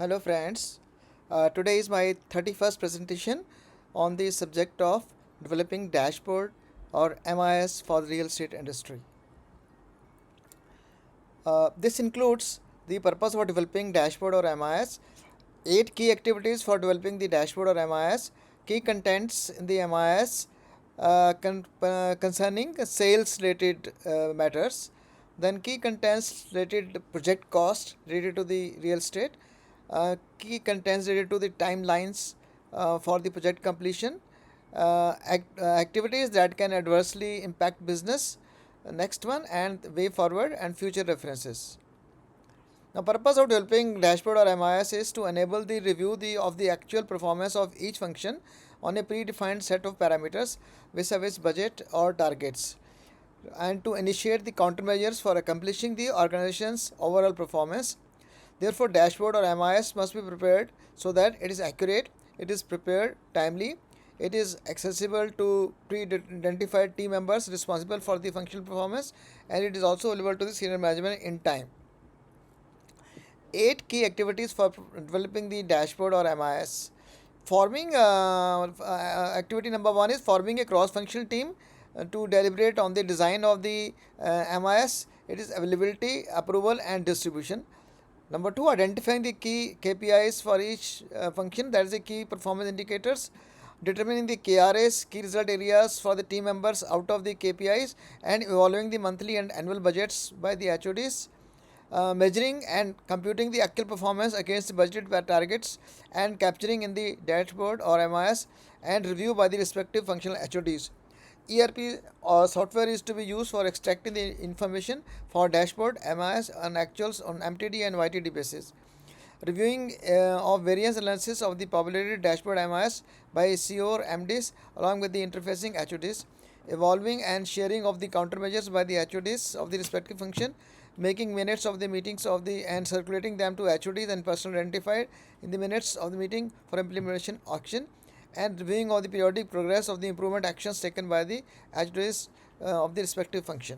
Hello friends, today is my 31st presentation on the subject of developing dashboard or MIS for the real estate industry. This includes the purpose of developing dashboard or MIS, 8 key activities for developing the dashboard or MIS, key contents in the MIS concerning sales related matters, then key contents related project cost related to the real estate, key contents related to the timelines for the project completion, activities that can adversely impact business, next one, and way forward and future references. The purpose of developing dashboard or MIS is to enable the review of the actual performance of each function on a predefined set of parameters vis-a-vis budget or targets, and to initiate the countermeasures for accomplishing the organization's overall performance. Therefore, dashboard or MIS must be prepared so that it is accurate, it is prepared timely, it is accessible to pre-identified team members responsible for the functional performance, and it is also available to the senior management in time. 8 key activities for developing the dashboard or MIS. Forming activity number 1 is forming a cross-functional team to deliberate on the design of the MIS. It is availability, approval, and distribution. Number 2, identifying the key KPIs for each function, that is the key performance indicators, determining the KRAs, key result areas for the team members out of the KPIs, and evaluating the monthly and annual budgets by the HODs. Measuring and computing the actual performance against the budgeted targets and capturing in the dashboard or MIS, and review by the respective functional HODs. ERP or software is to be used for extracting the information for dashboard, MIS, and actuals on MTD and YTD basis. Reviewing of variance analysis of the populated dashboard MIS by CO or MDs along with the interfacing HODs. Evolving and sharing of the countermeasures by the HODs of the respective function, making minutes of the meetings of the and circulating them to HODs and personnel identified in the minutes of the meeting for implementation action, and reviewing of the periodic progress of the improvement actions taken by the HODs of the respective function.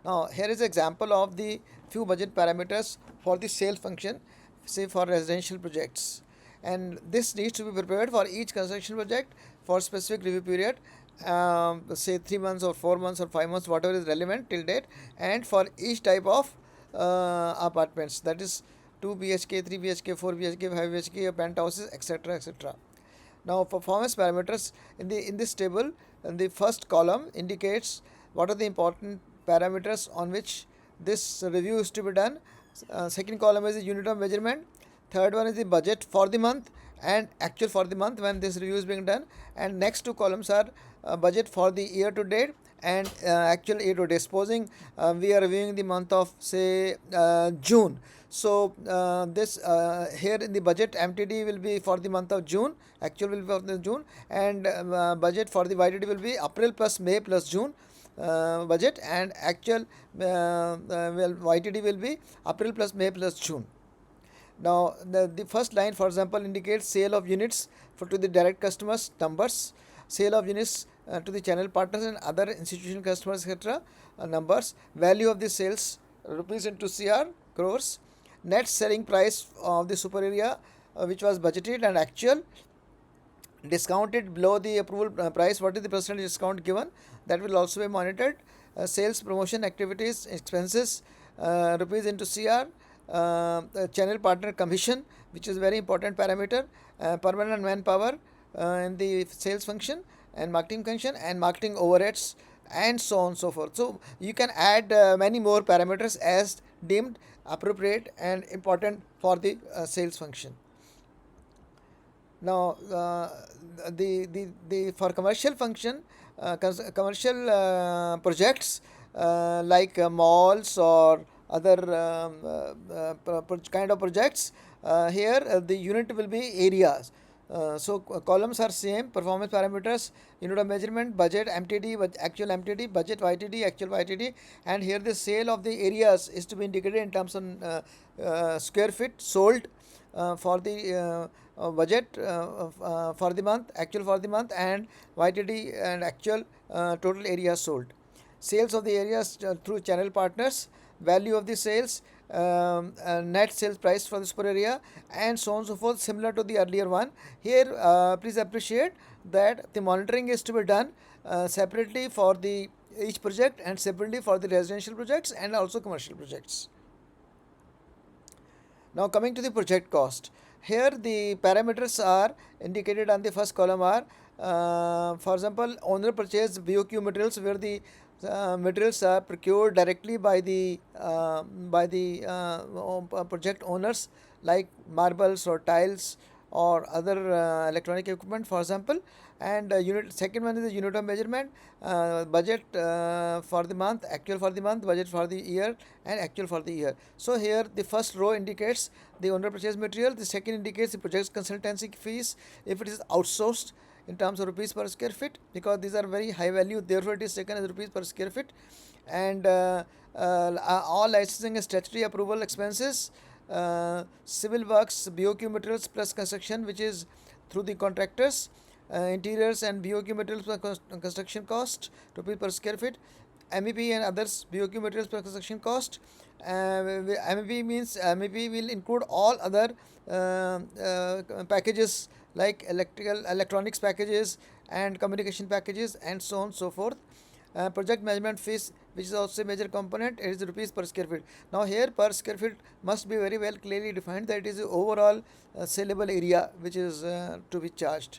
Now here is an example of the few budget parameters for the sales function, say for residential projects, and this needs to be prepared for each construction project for specific review period, say 3 months or 4 months or 5 months, whatever is relevant till date, and for each type of apartments, that is 2 BHK, 3 BHK, 4 BHK, 5 BHK, penthouses, etc., etc. Now performance parameters in this table, the first column indicates what are the important parameters on which this review is to be done. Second column is the unit of measurement. Third one is the budget for the month and actual for the month when this review is being done. And next two columns are budget for the year to date and actual year to date. Supposing we are reviewing the month of say June. So this here in the budget MTD will be for the month of June, actual will be for the June, and budget for the YTD will be April plus May plus June. Budget, and actual YTD will be April plus May plus June. Now the first line, for example, indicates sale of units to the direct customers numbers, sale of units to the channel partners and other institutional customers, etc. Numbers, value of the sales rupees into CR crores, net selling price of the super area which was budgeted and actual, discounted below the approval price, what is the percentage discount given, that will also be monitored. Sales promotion activities expenses rupees into CR, channel partner commission, which is very important parameter, permanent manpower in the sales function and marketing function, and marketing overheads, and so on and so forth. So you can add many more parameters as deemed appropriate and important for the sales function. Now the for commercial function, commercial projects like malls or other kind of projects, here the unit will be areas. So columns are same, performance parameters, unit of measurement, budget MTD, actual MTD, budget YTD, actual YTD, and here the sale of the areas is to be indicated in terms of square feet sold for the budget for the month, actual for the month, and YTD and actual total area sold. Sales of the areas through channel partners, value of the sales, net sales price for this per area, and so on and so forth, similar to the earlier one. Here, please appreciate that the monitoring is to be done separately for the each project and separately for the residential projects and also commercial projects. Now coming to the project cost. Here the parameters are indicated on the first column are, for example, owner purchase BOQ materials, where the materials are procured directly by the project owners, like marbles or tiles or other electronic equipment, for example. And unit second one is the unit of measurement, budget for the month, actual for the month, budget for the year, and actual for the year. So here the first row indicates the owner purchase material, the second indicates the project's consultancy fees if it is outsourced in terms of rupees per square feet, because these are very high value, therefore it is taken as rupees per square feet. And all licensing and statutory approval expenses, civil works, BOQ materials plus construction, which is through the contractors, interiors and BOQ materials plus construction cost rupees per square feet, MEP and others BOQ materials per construction cost. MEP means MEP will include all other packages like electronics packages and communication packages and so on and so forth. Project management fees, which is also a major component, it is rupees per square feet. Now here per square feet must be very well clearly defined that it is the overall saleable area which is to be charged.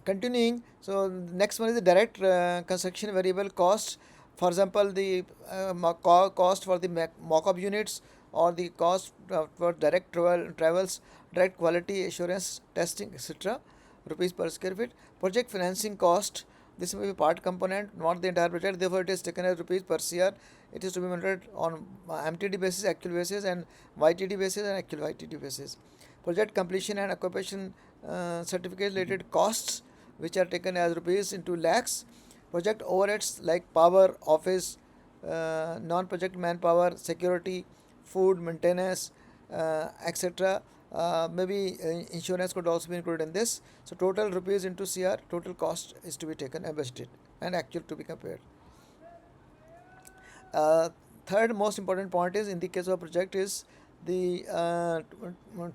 Continuing, so next one is the direct construction variable cost. For example, the cost for the mock-up units, or the cost for direct travels, direct quality assurance testing, etc., rupees per square feet. Project financing cost, this may be part component, not the entire project, therefore it is taken as rupees per CR. It is to be monitored on MTD basis, actual basis, and YTD basis and actual YTD basis. Project completion and occupation certificate related costs, which are taken as rupees into lakhs. Project overheads like power, office, non-project manpower, security, food, maintenance, etc. Maybe insurance could also be included in this. So total rupees into CR, total cost is to be taken and budgeted and actual to be compared. Third most important point is, in the case of a project, is the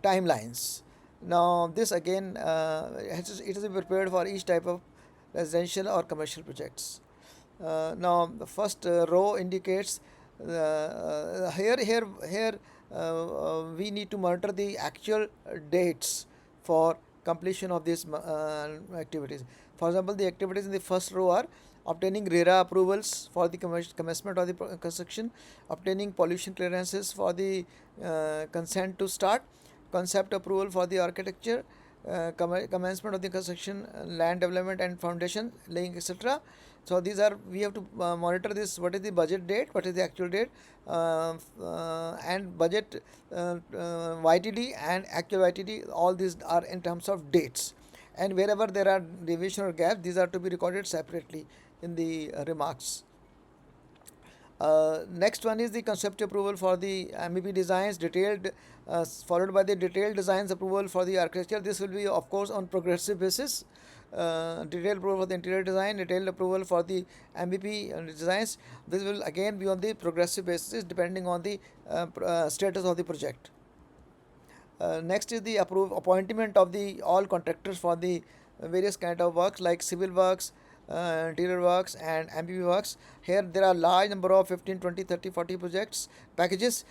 timelines. Now this again it is prepared for each type of residential or commercial projects. Now the first row indicates here we need to monitor the actual dates for completion of these activities. For example, the activities in the first row are obtaining RERA approvals for the commencement of the construction, obtaining pollution clearances for the consent to start, concept approval for the architecture, commencement of the construction, land development and foundation laying, etc. So these are, we have to monitor this, what is the budget date, what is the actual date, and budget YTD and actual YTD, all these are in terms of dates. And wherever there are deviation or gaps, these are to be recorded separately in the remarks. Next one is the concept approval for the MEP designs, detailed, followed by the detailed designs approval for the architecture. This will be of course on progressive basis. Detailed approval for the interior design, detailed approval for the MEP designs. This will again be on the progressive basis depending on the status of the project. Next is the appointment of the all contractors for the various kind of works like civil works, interior works and MEP works. Here there are large number of 15, 20, 30, 40 projects packages.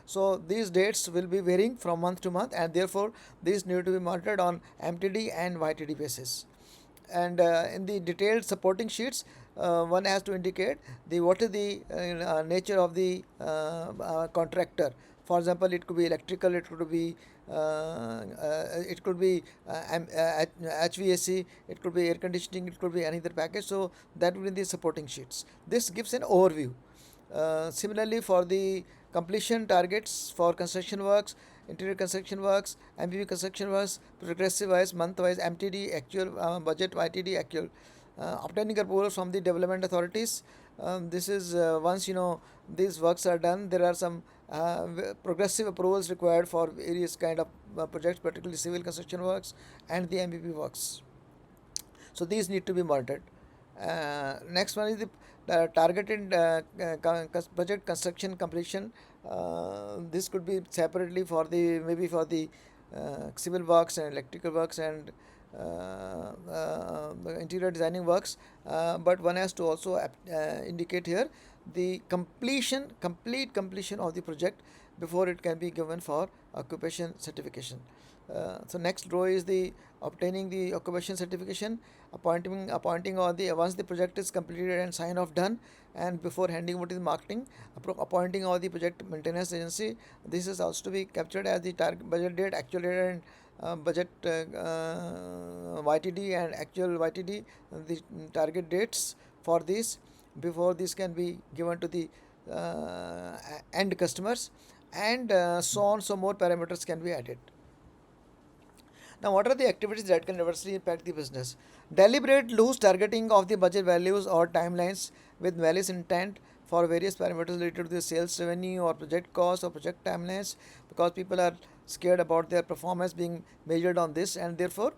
So these dates will be varying from month to month, and therefore these need to be monitored on MTD and YTD basis. And in the detailed supporting sheets, one has to indicate the what is the nature of the contractor. For example, it could be electrical, it could be HVAC, it could be air conditioning, it could be any other package. So that will be the supporting sheets. This gives an overview. Similarly, for the completion targets for construction works, interior construction works, MPP construction works, progressive wise, month wise, MTD, actual, budget, YTD, actual. Obtaining approval from the development authorities. This is once these works are done, there are some progressive approvals required for various kind of projects, particularly civil construction works and the MPP works. So these need to be monitored. Next one is the targeted project construction completion. This could be separately for the maybe for the civil works and electrical works and interior designing works, but one has to also indicate here the complete completion of the project before it can be given for occupation certification. So next row is the obtaining the occupation certification, appointing or the once the project is completed and sign off done, and before handing over to the marketing, appointing of the project maintenance agency. This is also to be captured as the target budget date, actual date, and budget YTD and actual YTD, the target dates for this before this can be given to the end customers, and so on. So more parameters can be added. Now, what are the activities that can adversely impact the business? Deliberate loose targeting of the budget values or timelines with malicious intent for various parameters related to the sales revenue or project cost or project timelines, because people are scared about their performance being measured on this, and therefore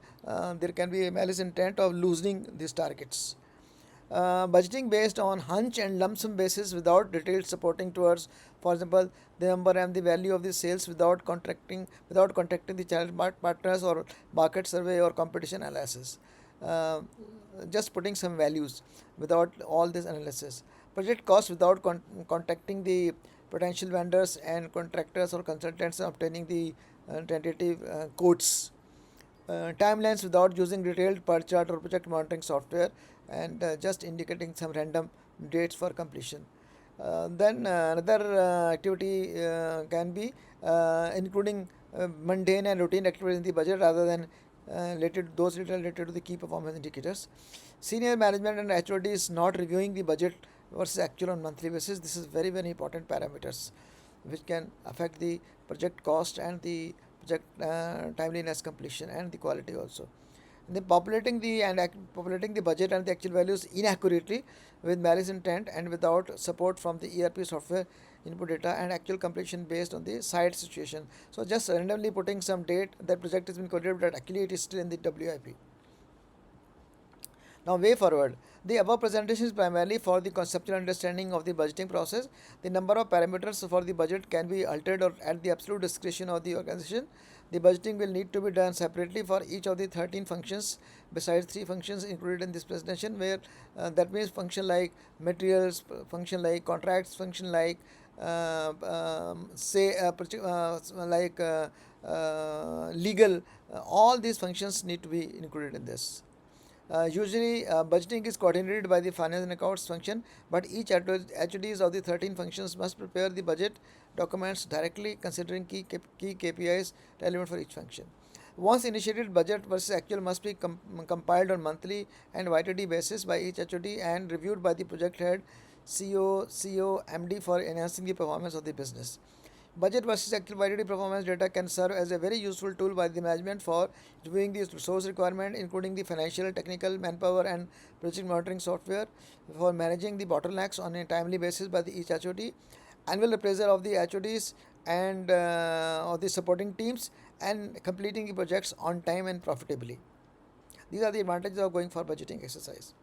there can be a malicious intent of loosening these targets. Budgeting based on hunch and lump sum basis without detailed supporting towards, for example, the number and the value of the sales without contacting the channel partners or market survey or competition analysis. Uh, just putting some values without all this analysis. Project cost without contacting the potential vendors and contractors or consultants and obtaining the tentative quotes. Timelines without using detailed per chart or project monitoring software, and just indicating some random dates for completion. Then another activity can be including mundane and routine activities in the budget rather than related to the key performance indicators. Senior management and HODs not reviewing the budget versus actual on monthly basis. This is very important parameters which can affect the project cost and the project timeliness completion and the quality also. And then populating the budget and the actual values inaccurately with malice intent and without support from the ERP software input data and actual completion based on the site situation. So just randomly putting some date that project has been completed, but actually it is still in the WIP. Now, way forward. The above presentation is primarily for the conceptual understanding of the budgeting process. The number of parameters for the budget can be altered or at the absolute discretion of the organization. The budgeting will need to be done separately for each of the 13 functions besides 3 functions included in this presentation, where that means function like materials, function like contracts, function like legal. All these functions need to be included in this. Usually, budgeting is coordinated by the finance and accounts function, but each HODs of the 13 functions must prepare the budget documents directly, considering key KPIs relevant for each function. Once initiated, budget versus actual must be compiled on monthly and YTD basis by each HOD and reviewed by the project head, CEO, MD for enhancing the performance of the business. Budget versus actual YTD performance data can serve as a very useful tool by the management for reviewing the resource requirement, including the financial, technical, manpower, and project monitoring software, for managing the bottlenecks on a timely basis by the each HOD, annual appraisal of the HODs and of the supporting teams, and completing the projects on time and profitably. These are the advantages of going for budgeting exercise.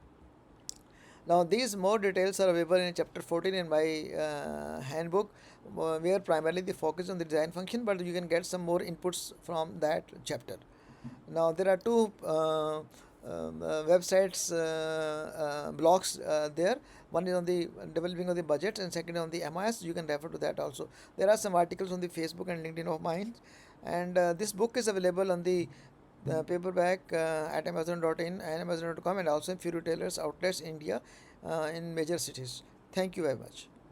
Now, these more details are available in chapter 14 in my handbook, where primarily the focus on the design function, but you can get some more inputs from that chapter. Now, there are two websites, blogs there. One is on the developing of the budget, and second on the MIS. You can refer to that also. There are some articles on the Facebook and LinkedIn of mine, and this book is available on the paperback at Amazon.in and Amazon.com, and also in few retailers outlets in India in major cities. Thank you very much.